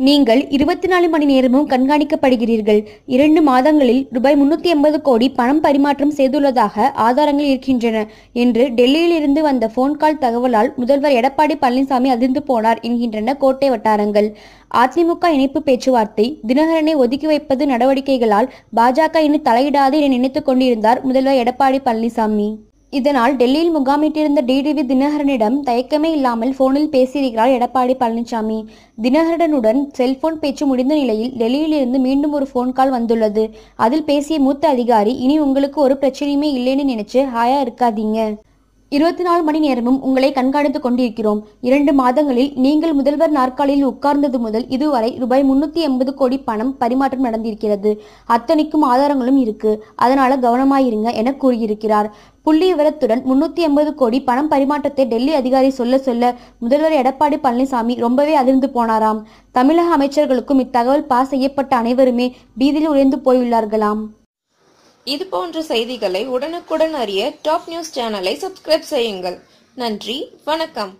நீங்கள் 24 மணி நேரமும் கண்காணிக்கப்படுகிறீர்கள். 2 மாதங்களில் ரூபாய் 380 கோடி பணம் பரிமாற்றம் செய்துள்ளதாக ஆதாரங்கள் இருக்கின்றன என்று டெல்லியில் இருந்து வந்த போன் கால் தகவலால் முதல்வர் எடப்பாடி பழனிசாமி அதிர்ந்து போனார் என்கின்றன கோட்டை வட்டாரங்கள். அதிமுக இணைப்பு பேச்சுவார்த்தை தினகரனை ஒதுக்கி வைப்பது நடவடிக்கைகளால் பாஜக இனி தலையிடாது என நினைத்துக் கொண்டிருந்தார் முதல்வர் எடப்பாடி பழனிசாமி. இதனால் டெல்லியில் முகாமிட்டிருந்த டிடிவி தினகரனிடம் தயக்கமே இல்லாமல் போனில் பேசியிருக்கிறார் எடப்பாடி பழனிசாமி. தினகரனுடன் செல்போன் பேச்சு முடிந்த நிலையில் டெல்லியில் இருந்து மீண்டும் ஒரு போன் கால் வந்துள்ளது. அதில் பேசிய மூத்த அதிகாரி, இனி உங்களுக்கு ஒரு பிரச்சனையுமே இல்லைன்னு நினைச்சு ஹாயா இருக்காதீங்க. 24 மணி நேரமும் உங்களை கண்காணித்துக் கொண்டிருக்கிறோம். 2 மாதங்களில் நீங்கள் முதல்வர் நாற்காலியில் உட்கார்ந்தது முதல் இதுவரை ரூபாய் 380 கோடி பணம் பரிமாற்றம் நடந்திருக்கிறது. அத்தனைக்கும் ஆதாரங்களும் இருக்கு. அதனால கவனமாயிருங்க என கூறியிருக்கிறார். புள்ளி விவரத்துடன் 380 கோடி பணம் பரிமாற்றத்தை டெல்லி அதிகாரி சொல்ல முதல்வர் எடப்பாடி பழனிசாமி ரொம்பவே அதிர்ந்து போனாராம். தமிழக அமைச்சர்களுக்கும் இத்தகவல் பாஸ் செய்யப்பட்ட அனைவருமே பீதியில் உறைந்து போயுள்ளார்களாம். இது போன்ற செய்திகளை உடனுக்குடன் அறிய டாப் நியூஸ் சேனலை சப்ஸ்கிரைப் செய்யுங்கள். நன்றி, வணக்கம்.